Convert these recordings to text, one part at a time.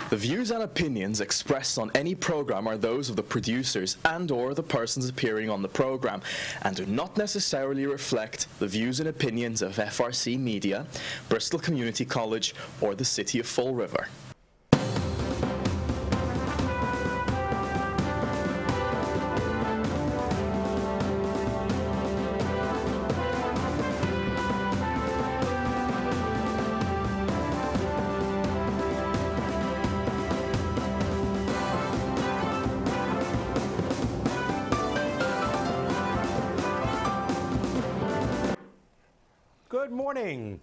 The views and opinions expressed on any program are those of the producers and/or the persons appearing on the program, and do not necessarily reflect the views and opinions of FRC Media, Bristol Community College, or the City of Fall River. Good morning.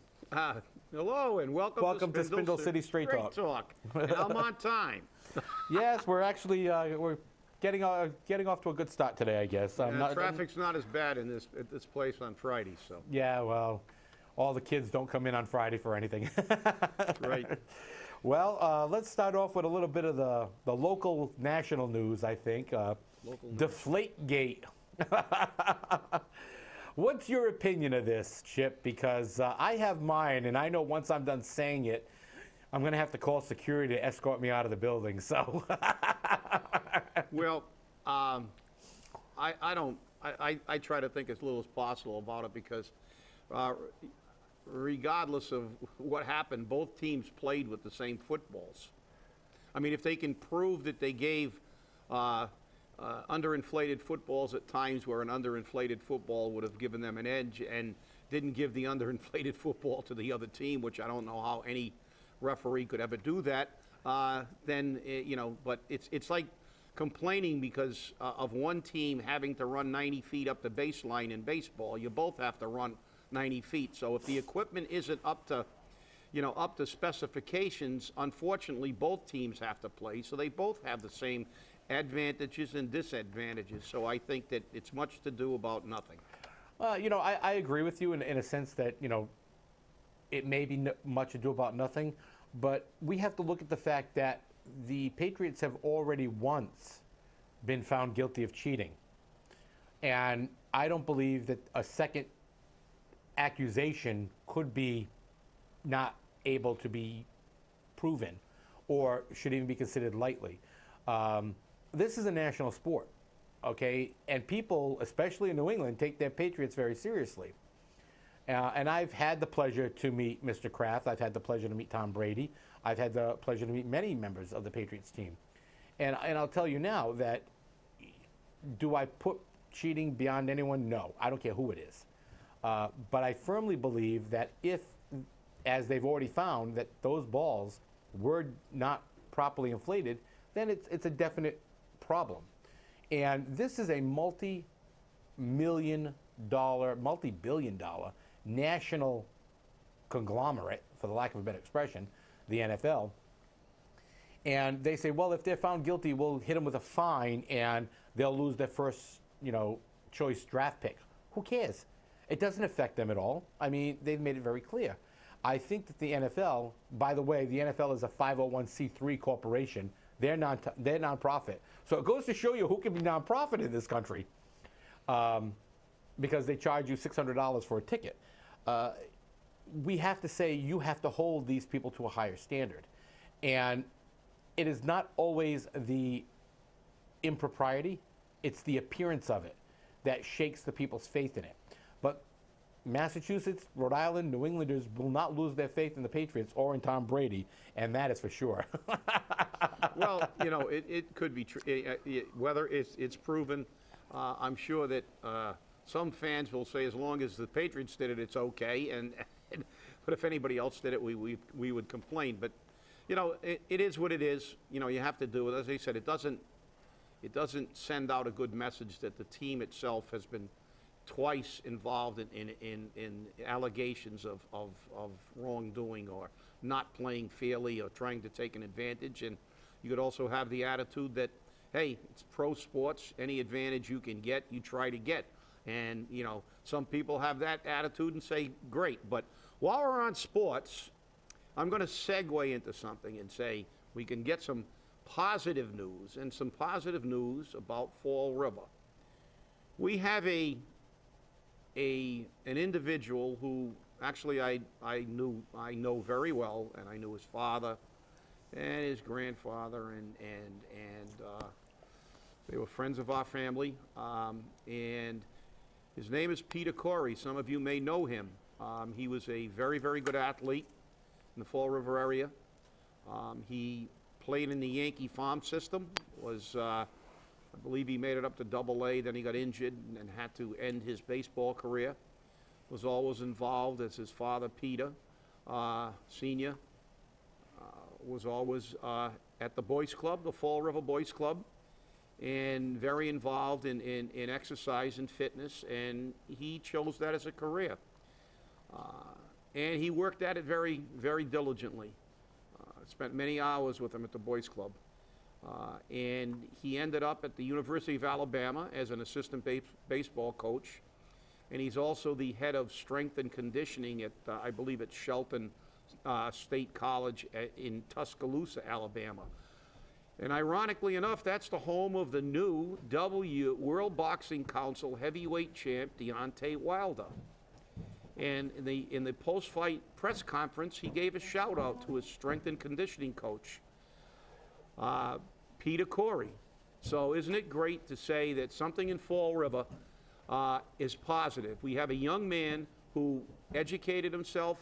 Hello and welcome to Spindle City Straight Talk. And I'm on time. Yes, we're actually we're getting off to a good start today, I guess. Traffic's not as bad at this place on Friday, so. Yeah, well, all the kids don't come in on Friday for anything. Right. Well, let's start off with a little bit of the local national news, I think. Deflate Gate. What's your opinion of this, Chip? Because I have mine, and I know once I'm done saying it, I'm going to have to call security to escort me out of the building. So, well, I try to think as little as possible about it because, regardless of what happened, both teams played with the same footballs. I mean, if they can prove that they gave underinflated footballs at times where an underinflated football would have given them an edge and didn't give the underinflated football to the other team, which I don't know how any referee could ever do that, then, you know, but it's like complaining because of one team having to run 90 feet up the baseline in baseball. You both have to run 90 feet. So if the equipment isn't up to, you know, up to specifications, unfortunately, both teams have to play. So they both have the same advantages and disadvantages. So I think that it's much to do about nothing. You know, I agree with you in a sense that, you know, it may be much ado about nothing, but we have to look at the fact that the Patriots have already once been found guilty of cheating. And I don't believe that a second accusation could be not able to be proven or should even be considered lightly. This is a national sport, okay? And people, especially in New England, take their Patriots very seriously. And I've had the pleasure to meet Mr. Kraft. I've had the pleasure to meet Tom Brady. I've had the pleasure to meet many members of the Patriots team. And I'll tell you now that, do I put cheating beyond anyone? No, I don't care who it is. But I firmly believe that if, as they've already found, that those balls were not properly inflated, then it's a definite problem. And this is a multi-billion dollar national conglomerate, for the lack of a better expression, the NFL. And they say, well, if they're found guilty, we'll hit them with a fine and they'll lose their first, you know, choice draft pick. Who cares? It doesn't affect them at all. I mean, they've made it very clear. I think that the NFL, by the way, the NFL is a 501c3 corporation. They're nonprofit. So it goes to show you who can be nonprofit in this country, because they charge you $600 for a ticket. We have to say you have to hold these people to a higher standard. And it is not always the impropriety, it's the appearance of it that shakes the people's faith in it. But Massachusetts, Rhode Island, New Englanders will not lose their faith in the Patriots or in Tom Brady, and that is for sure. Well, you know, it could be true. Whether it's proven, I'm sure that some fans will say as long as the Patriots did it, it's okay. But if anybody else did it, we would complain. But, you know, it is what it is. You know, you have to do it. As I said, it doesn't send out a good message that the team itself has been twice involved in allegations of wrongdoing or not playing fairly or trying to take an advantage. And you could also have the attitude that, hey, it's pro sports. Any advantage you can get, you try to get. And, you know, some people have that attitude and say, great. But while we're on sports, I'm going to segue into something and say we can get some positive news and some positive news about Fall River. We have an individual who actually I know very well, and I knew his father, and his grandfather, and they were friends of our family. And his name is Peter Corey. Some of you may know him. He was a very, very good athlete in the Fall River area. He played in the Yankee farm system, I believe he made it up to Double-A, then he got injured and had to end his baseball career. Was always involved, as his father, Peter, Sr., was always at the Boys Club, the Fall River Boys Club, and very involved in exercise and fitness, and he chose that as a career. And he worked at it very, very diligently. Spent many hours with him at the Boys Club. And he ended up at the University of Alabama as an assistant baseball coach. And he's also the head of strength and conditioning at, I believe, at Shelton State College in Tuscaloosa, Alabama. And ironically enough, that's the home of the new World Boxing Council heavyweight champ, Deontay Wilder. And in the post-fight press conference, he gave a shout-out to his strength and conditioning coach, Peter Corey. So isn't it great to say that something in Fall River is positive? We have a young man who educated himself,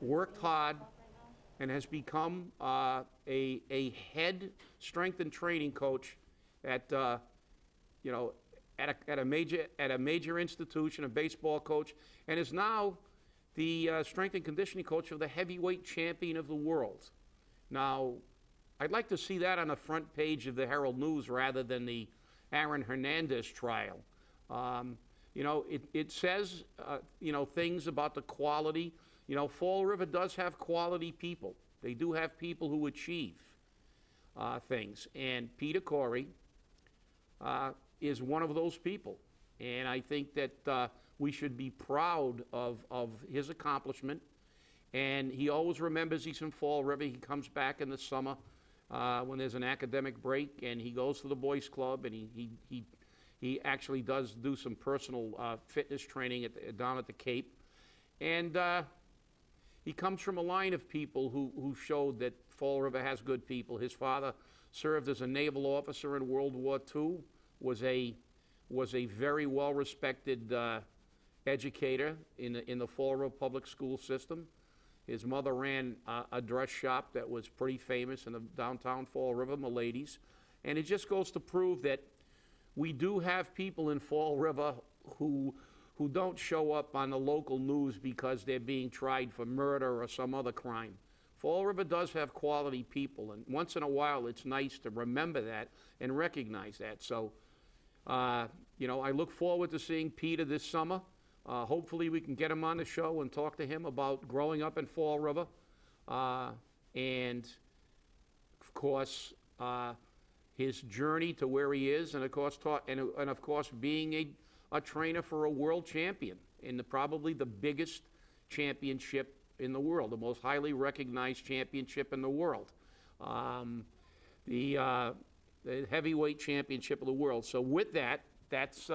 worked hard, and has become a head strength and training coach at at a major institution, a baseball coach, and is now the strength and conditioning coach of the heavyweight champion of the world. Now, I'd like to see that on the front page of the Herald News rather than the Aaron Hernandez trial. It says, things about the quality. Fall River does have quality people. They do have people who achieve things. And Peter Corey is one of those people. And I think that we should be proud of his accomplishment. And he always remembers he's in Fall River. He comes back in the summer when there's an academic break, and he goes to the Boys Club, and he actually does do some personal fitness training down at the Cape. And he comes from a line of people who showed that Fall River has good people. His father served as a naval officer in World War II, was a very well-respected educator in the Fall River public school system. His mother ran a dress shop that was pretty famous in the downtown Fall River, Milady's. And it just goes to prove that we do have people in Fall River who don't show up on the local news because they're being tried for murder or some other crime. Fall River does have quality people, and once in a while it's nice to remember that and recognize that. So, I look forward to seeing Peter this summer. Hopefully we can get him on the show and talk to him about growing up in Fall River. And, of course, his journey to where he is, and of course, being a trainer for a world champion in probably the biggest championship in the world, the most highly recognized championship in the world, the heavyweight championship of the world. So with that, that's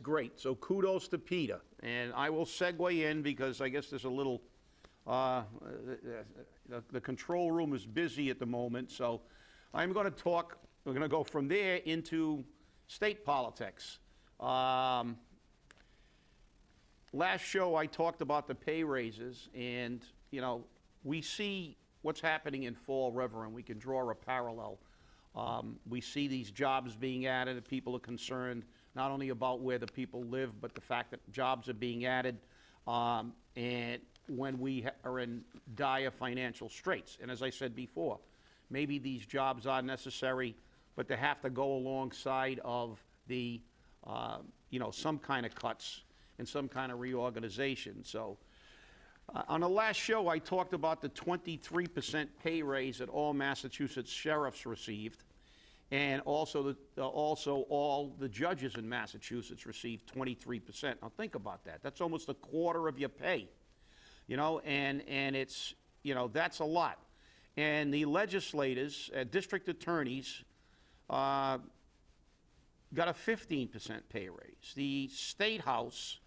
great. So kudos to Peter, and I will segue in because I guess there's a little. The control room is busy at the moment, so I'm going to talk. We're going to go from there into state politics. Last show I talked about the pay raises, and we see what's happening in Fall River, and we can draw a parallel. We see these jobs being added, and people are concerned not only about where the people live, but the fact that jobs are being added, and when we are in dire financial straits. And as I said before, maybe these jobs are necessary, but they have to go alongside of the, some kind of cuts and some kind of reorganization. So on the last show, I talked about the 23% pay raise that all Massachusetts sheriffs received, and also all the judges in Massachusetts received 23%. Now think about that. That's almost a quarter of your pay, and it's, that's a lot. And the legislators, district attorneys, got a 15% pay raise. The State House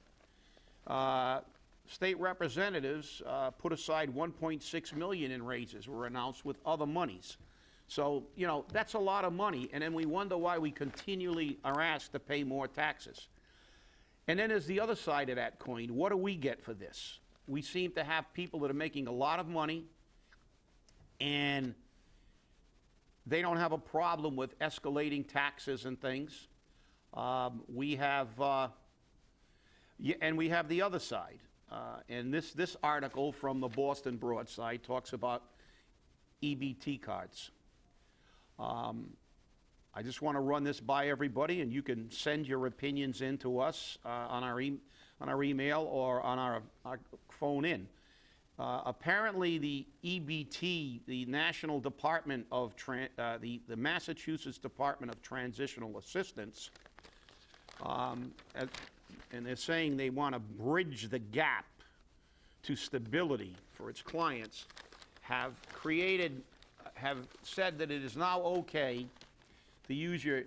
state representatives put aside 1.6 million in raises, were announced with other monies. So, you know, that's a lot of money, and then we wonder why we continually are asked to pay more taxes. And then there's the other side of that coin. What do we get for this? We seem to have people that are making a lot of money, and they don't have a problem with escalating taxes and things. We have the other side. And this article from the Boston Broadside talks about EBT cards. I just want to run this by everybody, and you can send your opinions in to us on our email or on our phone in. Apparently, the EBT, the National Department of the Massachusetts Department of Transitional Assistance, and they're saying they want to bridge the gap to stability for its clients, have said that it is now okay to use your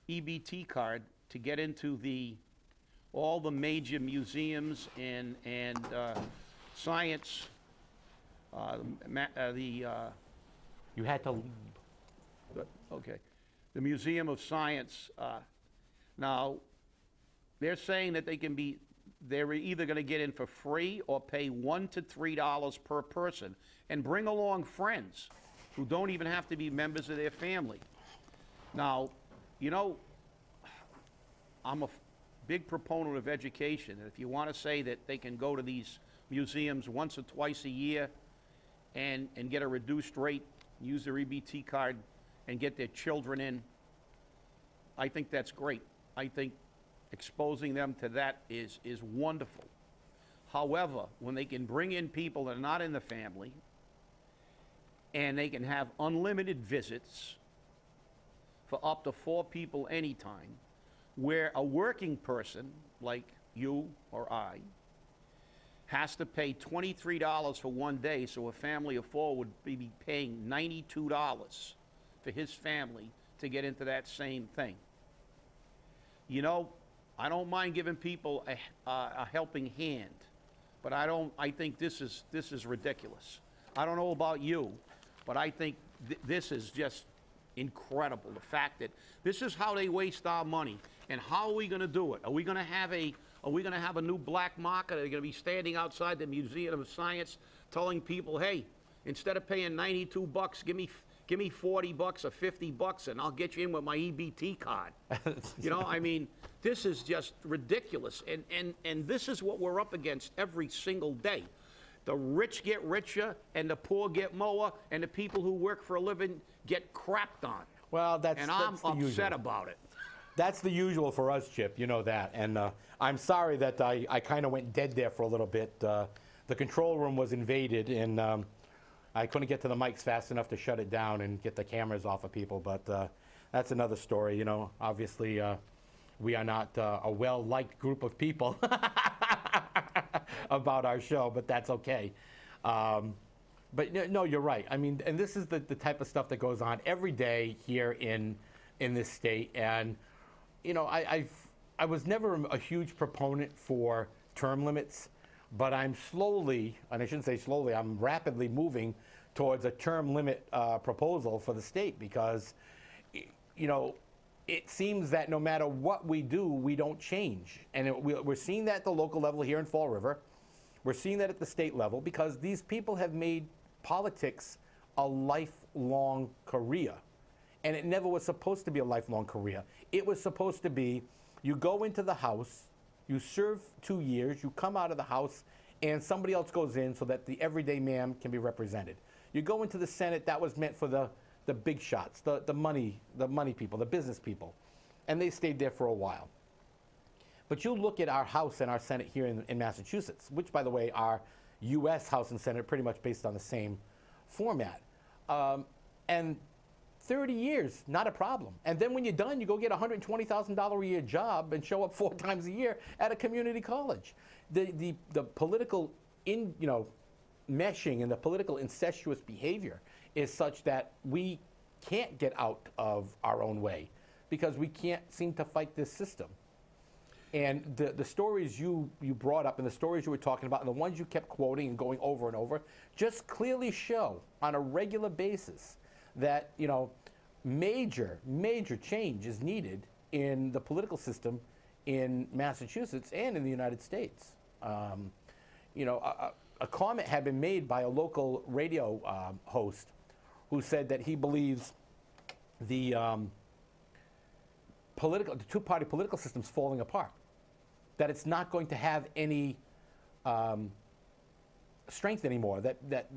EBT card to get into all the major museums and science. You had to. Okay, the Museum of Science. Now, they're saying that they're either going to get in for free or pay $1 to $3 per person, and bring along friends who don't even have to be members of their family. Now, you know, I'm a big proponent of education, and if you want to say that they can go to these museums once or twice a year and get a reduced rate, use their EBT card, and get their children in, I think that's great. I think exposing them to that is wonderful. However, when they can bring in people that are not in the family, and they can have unlimited visits for up to 4 people anytime, where a working person like you or I has to pay $23 for one day, so a family of 4 would be paying $92 for his family to get into that same thing. You know, I don't mind giving people a helping hand, but I think this is ridiculous. I don't know about you, but I think this is just incredible. The fact that this is how they waste our money, and how are we going to do it? Are we going to have a new black market? Are they going to be standing outside the Museum of Science telling people, hey, instead of paying $92, give me $40 or $50, and I'll get you in with my EBT card? You know, I mean, this is just ridiculous, and this is what we're up against every single day. The rich get richer, and the poor get more, and the people who work for a living get crapped on. Well, and I'm upset about it. That's the usual for us, Chip. You know that. And I'm sorry that I kind of went dead there for a little bit. The control room was invaded, and I couldn't get to the mics fast enough to shut it down and get the cameras off of people. But that's another story. You know, obviously we are not a well-liked group of people about our show, but that's okay. But no, you're right. I mean, and this is the type of stuff that goes on every day here in this state. And you know, I was never a huge proponent for term limits, but I'm slowly, and I shouldn't say slowly, I'm rapidly moving towards a term limit proposal for the state, because, you know, it seems that no matter what we do, we don't change. And we're seeing that at the local level here in Fall River. We're seeing that at the state level, because these people have made politics a lifelong career. And it never was supposed to be a lifelong career. It was supposed to be, you go into the House, you serve 2 years, you come out of the House, and somebody else goes in so that the everyday man can be represented. You go into the Senate, that was meant for the big shots, the money people, the business people. And they stayed there for a while. But you look at our House and our Senate here in Massachusetts, which, by the way, our U.S. House and Senate are pretty much based on the same format. And 30 years, not a problem. And then when you're done, you go get a $120,000 a year job and show up 4 times a year at a community college. The political meshing and the political incestuous behavior is such that we can't get out of our own way, because we can't seem to fight this system. And the stories you brought up and the stories you were talking about and the ones you kept quoting and going over and over just clearly show on a regular basis that, you know, major change is needed in the political system in Massachusetts and in the United States. You know, a comment had been made by a local radio host who said that he believes the two-party political system's falling apart, that it's not going to have any strength anymore, that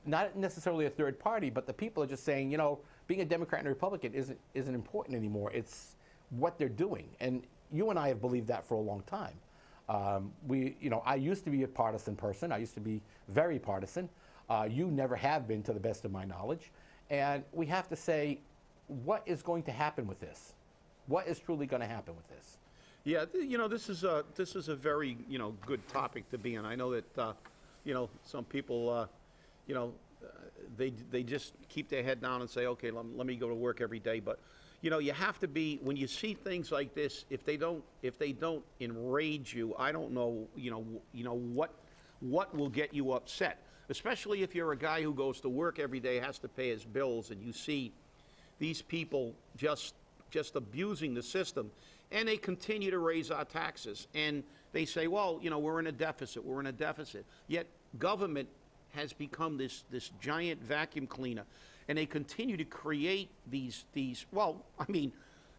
not necessarily a third party, but the people are just saying, you know, being a Democrat and a Republican isn't important anymore. It's what they're doing. And you and I have believed that for a long time. You know, I used to be a partisan person. I used to be very partisan. You never have been, to the best of my knowledge. And we have to say, what is going to happen with this? What is truly going to happen with this? Yeah, you know, this is a very, you know, good topic to be in. I know that, you know, some people, you know, they just keep their head down and say, okay, let me go to work every day. But, you know, you have to be, when you see things like this, if they don't enrage you, I don't know, what will get you upset. Especially if you're a guy who goes to work every day, has to pay his bills, and you see these people just abusing the system, and they continue to raise our taxes, and they say, well, you know, we're in a deficit. Yet government has become this giant vacuum cleaner, and they continue to create these. Well, I mean,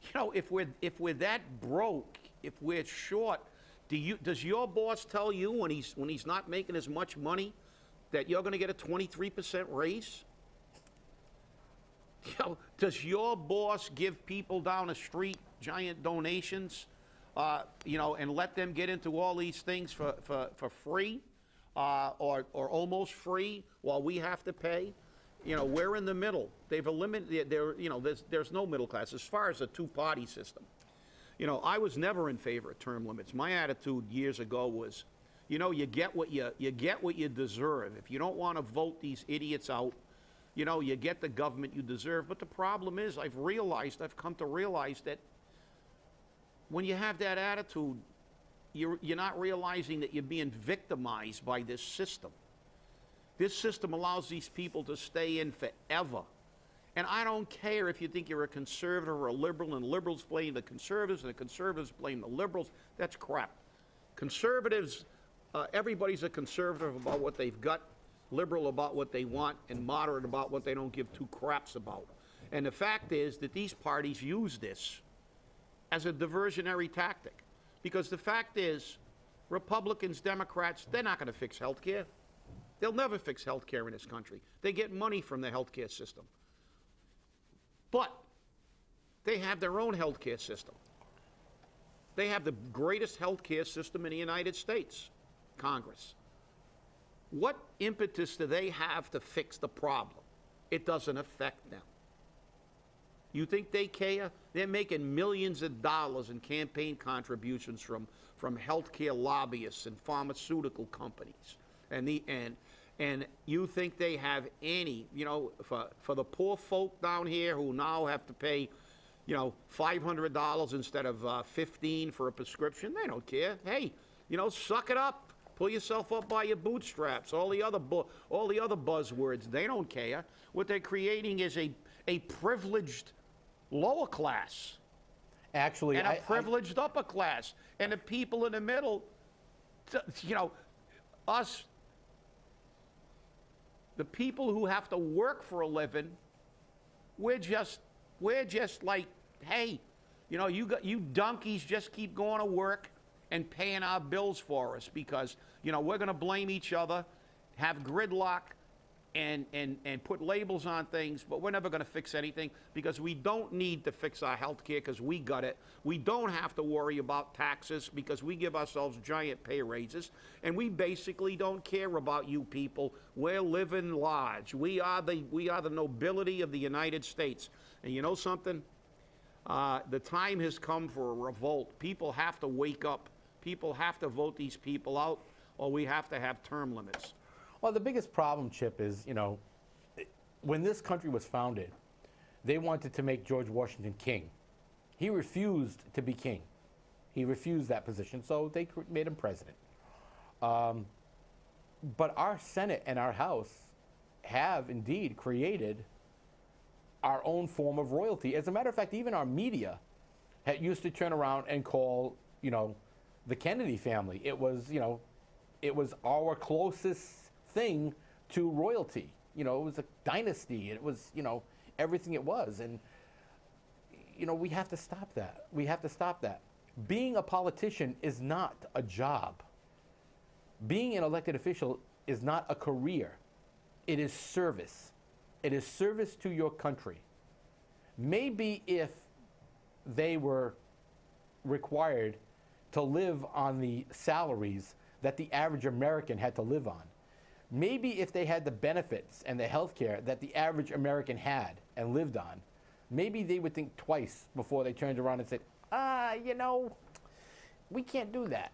you know, if we're that broke, if we're short, does your boss tell you when he's not making as much money that you're going to get a 23% raise? You know, does your boss give people down the street giant donations, you know, and let them get into all these things for free, or almost free, while we have to pay? You know, we're in the middle. They've eliminated, you know, there's no middle class as far as a two-party system. You know, I was never in favor of term limits. My attitude years ago was, you know, you get what you deserve. If you don't want to vote these idiots out, you know, you get the government you deserve. But the problem is, I've come to realize that when you have that attitude, you're not realizing that you're being victimized by this system. This system allows these people to stay in forever. And I don't care if you think you're a conservative or a liberal, and liberals blame the conservatives, and the conservatives blame the liberals. That's crap. Conservatives, everybody's a conservative about what they've got, liberal about what they want, and moderate about what they don't give two craps about. And the fact is that these parties use this as a diversionary tactic. Because the fact is, Republicans, Democrats, they're not going to fix health care. They'll never fix health care in this country. They get money from the health care system. But they have their own health care system. They have the greatest health care system in the United States, Congress. What impetus do they have to fix the problem? It doesn't affect them. You think they care? They're making millions of dollars in campaign contributions from healthcare lobbyists and pharmaceutical companies. And you think they have any, you know, for the poor folk down here who now have to pay, you know, $500 instead of $15 for a prescription? They don't care. Hey, you know, suck it up. Pull yourself up by your bootstraps. All the other buzzwords, they don't care. What they're creating is a privileged lower class, actually, and a privileged upper class, and the people in the middle. You know, us, the people who have to work for a living, we're just like, hey, you know, you donkeys just keep going to work and paying our bills for us, because, you know, we're going to blame each other, have gridlock, and put labels on things, but we're never going to fix anything, because we don't need to fix our health care because we got it. We don't have to worry about taxes because we give ourselves giant pay raises, and we basically don't care about you people. We're living large. We are the nobility of the United States. And you know something? The time has come for a revolt. People have to wake up. People have to vote these people out, or we have to have term limits. Well, the biggest problem, Chip, is, you know, when this country was founded, they wanted to make George Washington king. He refused to be king. He refused that position, so they made him president. But our Senate and our House have indeed created our own form of royalty. As a matter of fact, even our media used to turn around and call, the Kennedy family. It was, it was our closest thing to royalty. It was a dynasty. It was, everything it was. And, we have to stop that. We have to stop that. Being a politician is not a job. Being an elected official is not a career. It is service. It is service to your country. Maybe if they were required to live on the salaries that the average American had to live on, maybe if they had the benefits and the health care that the average American had and lived on, maybe they would think twice before they turned around and said, we can't do that.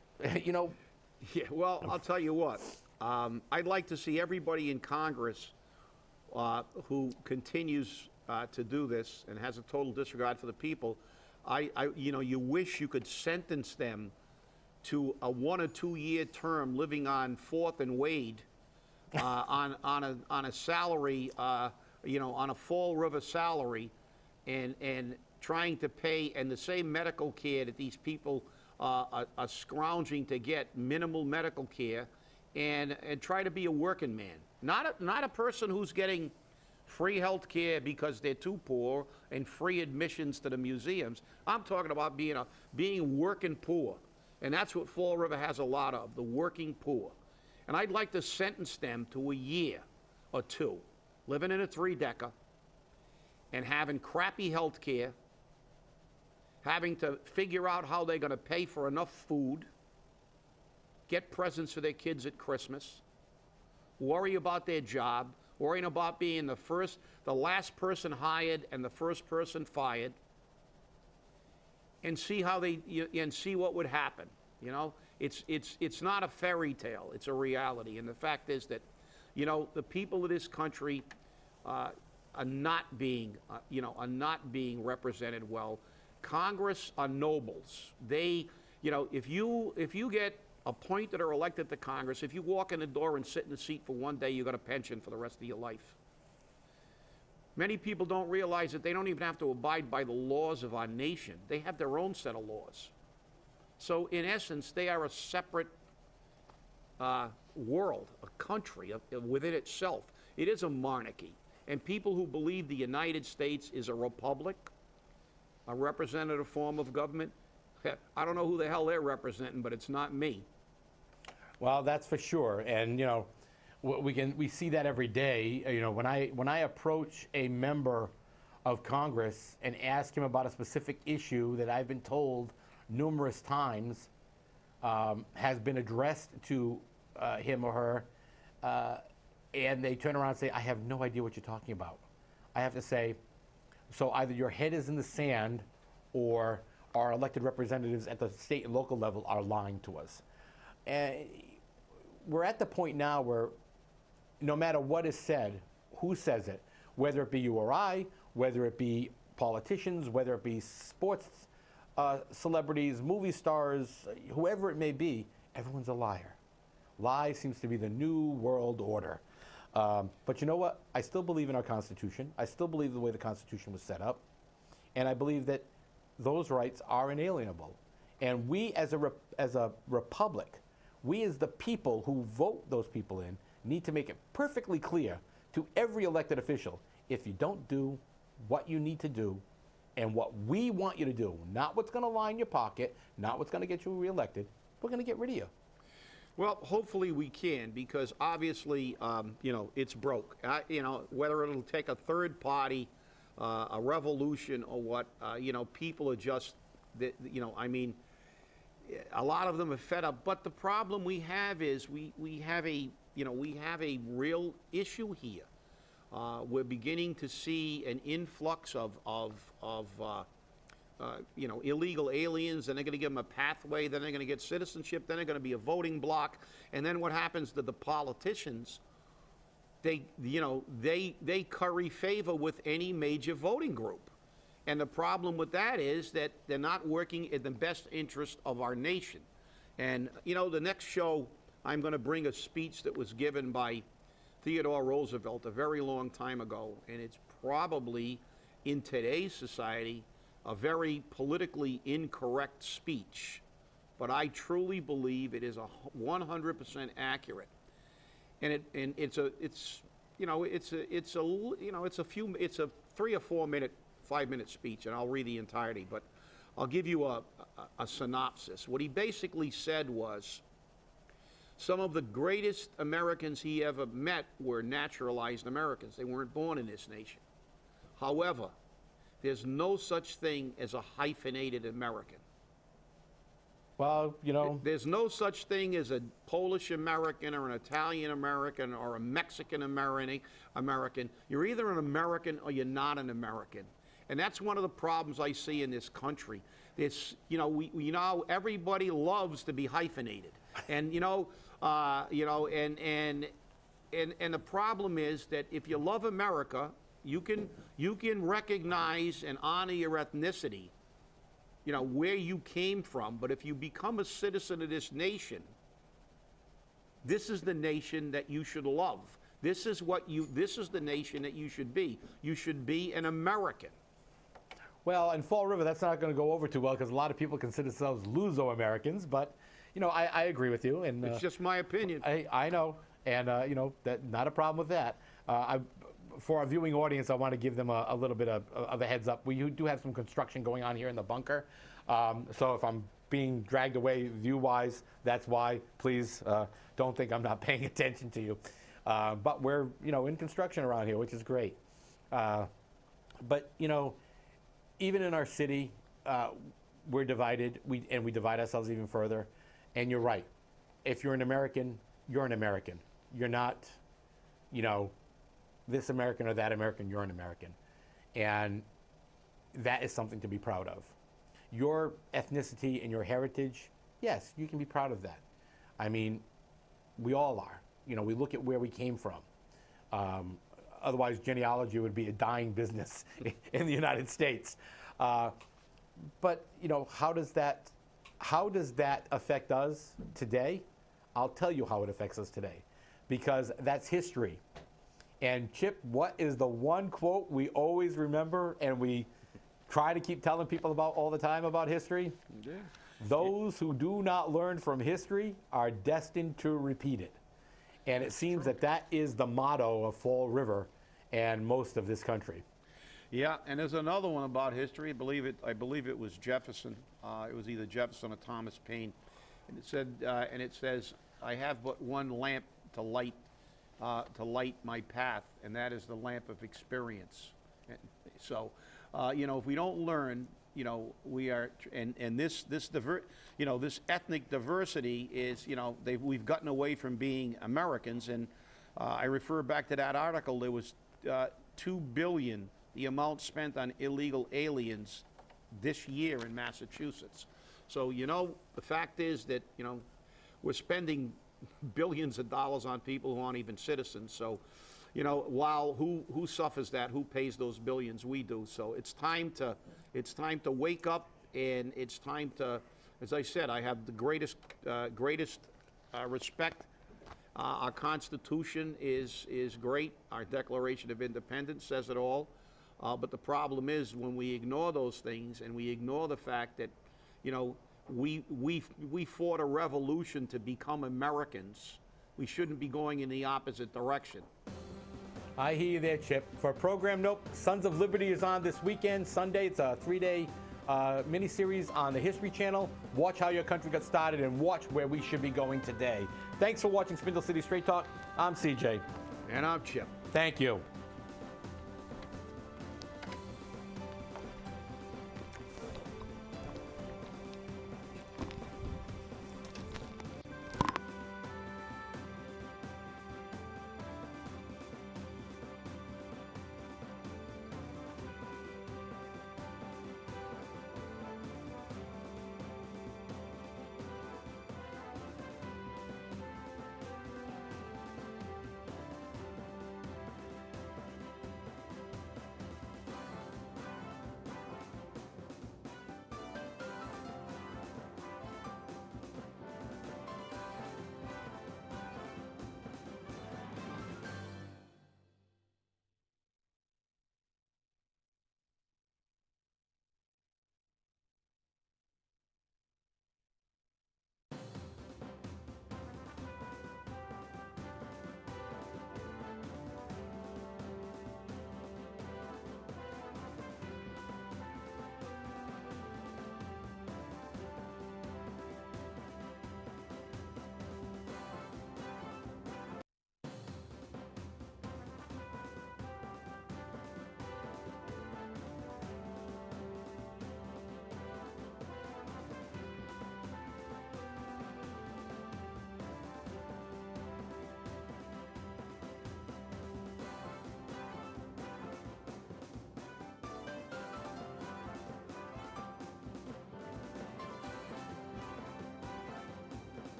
Yeah, well, I'll tell you what. I'd like to see everybody in Congress who continues to do this and has a total disregard for the people. You wish you could sentence them to a 1 or 2 year term living on 4th and Wade on a salary, on a Fall River salary, and trying to pay and the same medical care that these people are scrounging to get, minimal medical care, and try to be a working man. Not a person who's getting free health care because they're too poor and free admissions to the museums. I'm talking about being working poor. And that's what Fall River has a lot of, the working poor. And I'd like to sentence them to a year or 2, living in a 3-decker, and having crappy health care, having to figure out how they're going to pay for enough food, get presents for their kids at Christmas, worry about their job, worrying about being the last person hired and the first person fired, and see how and see what would happen. It's not a fairy tale, it's a reality. And the fact is that, the people of this country are not being represented well. Congress are nobles. They, if you get appointed or elected to Congress, if you walk in the door and sit in the seat for one day, you got a pension for the rest of your life. Many people don't realize that they don't even have to abide by the laws of our nation. They have their own set of laws. So in essence, they are a separate world, a country within itself. It is a monarchy. And people who believe the United States is a republic, a representative form of government, I don't know who the hell they're representing, but it's not me. Well, that's for sure. And, we see that every day. When I approach a member of Congress and ask him about a specific issue that I've been told numerous times has been addressed to him or her, and they turn around and say, I have no idea what you're talking about. I have to say, so either your head is in the sand or our elected representatives at the state and local level are lying to us. And we're at the point now where no matter what is said, who says it, whether it be you or I, whether it be politicians, whether it be sports celebrities, movie stars, whoever it may be, everyone's a liar. Lie seems to be the new world order. But you know what? I still believe in our Constitution. I still believe the way the Constitution was set up. And I believe that those rights are inalienable. And we as a republic, we as the people who vote those people in, need to make it perfectly clear to every elected official, if you don't do what you need to do and what we want you to do, not what's going to line your pocket, not what's going to get you reelected, we're going to get rid of you. Well, hopefully we can, because obviously, it's broke. Whether it'll take a third party, a revolution or what, people are just, a lot of them are fed up. But the problem we have is we have a real issue here. We're beginning to see an influx of illegal aliens, and they're going to give them a pathway, then they're going to get citizenship, then they're going to be a voting bloc, and then what happens to the politicians? They curry favor with any major voting group. And the problem with that is that they're not working in the best interest of our nation. And, you know, the next show, I'm going to bring a speech that was given by Theodore Roosevelt a very long time ago, and it's probably, in today's society, a very politically incorrect speech. But I truly believe it is 100% accurate. And it's a 3 or 4 minute, 5-minute speech, and I'll read the entirety, but I'll give you a synopsis. What he basically said was, some of the greatest Americans he ever met were naturalized Americans. They weren't born in this nation. However, there's no such thing as a hyphenated American. Well, you know, there's no such thing as a Polish American or an Italian American or a Mexican American. You're either an American or you're not an American. And that's one of the problems I see in this country. It's, you know, everybody loves to be hyphenated. And, and the problem is that if you love America, you can recognize and honor your ethnicity, you know, where you came from. But if you become a citizen of this nation, this is the nation that you should love. This is the nation that you should be. You should be an American. well, in Fall River, that's not going to go over too well because a lot of people consider themselves Luso-Americans. But, you know, I agree with you. And it's just my opinion. I know. And, you know, not a problem with that. For our viewing audience, I want to give them a little bit of a heads up. We do have some construction going on here in the bunker. So if I'm being dragged away view-wise, that's why. Please don't think I'm not paying attention to you. But we're, you know, in construction around here, which is great. But, you know, even in our city, we're divided, and we divide ourselves even further. And you're right. If you're an American, you're an American. You're not, you know, this American or that American, you're an American. And that is something to be proud of. Your ethnicity and your heritage, yes, you can be proud of that. I mean, we all are. You know, we look at where we came from. Otherwise, genealogy would be a dying business in the United States. But, you know, how does that affect us today? I'll tell you how it affects us today, because that's history. And Chip, what is the one quote we always remember and we try to keep telling people about all the time about history? Yeah. Those who do not learn from history are destined to repeat it. And it seems that is the motto of Fall River and most of this country. Yeah, and there's another one about history. I believe it was Jefferson. It was either Jefferson or Thomas Paine, and it said, and it says, "I have but one lamp to light my path, and that is the lamp of experience." And so, you know, if we don't learn, you know, we are, and this ethnic diversity is, you know, we've gotten away from being Americans, and I refer back to that article. There was $2 billion, the amount spent on illegal aliens this year in Massachusetts. So, you know, the fact is that, you know, we're spending billions of dollars on people who aren't even citizens. So, you know, while who suffers that? Who pays those billions? We do. So it's time to wake up, and it's time to, as I said, I have the greatest respect. Our Constitution is great. Our Declaration of Independence says it all. But the problem is when we ignore those things and we ignore the fact that, you know, we fought a revolution to become Americans. We shouldn't be going in the opposite direction. I hear you there, Chip. For Program Nope, Sons of Liberty is on this weekend, Sunday. It's a 3-day mini-series on the History Channel. Watch how your country got started and watch where we should be going today. Thanks for watching Spindle City Straight Talk. I'm CJ. And I'm Chip. Thank you.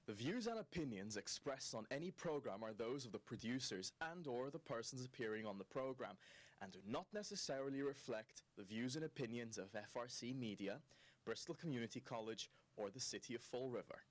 The views and opinions expressed on any program are those of the producers and/or the persons appearing on the program and do not necessarily reflect the views and opinions of FRC Media, Bristol Community College, or the City of Fall River.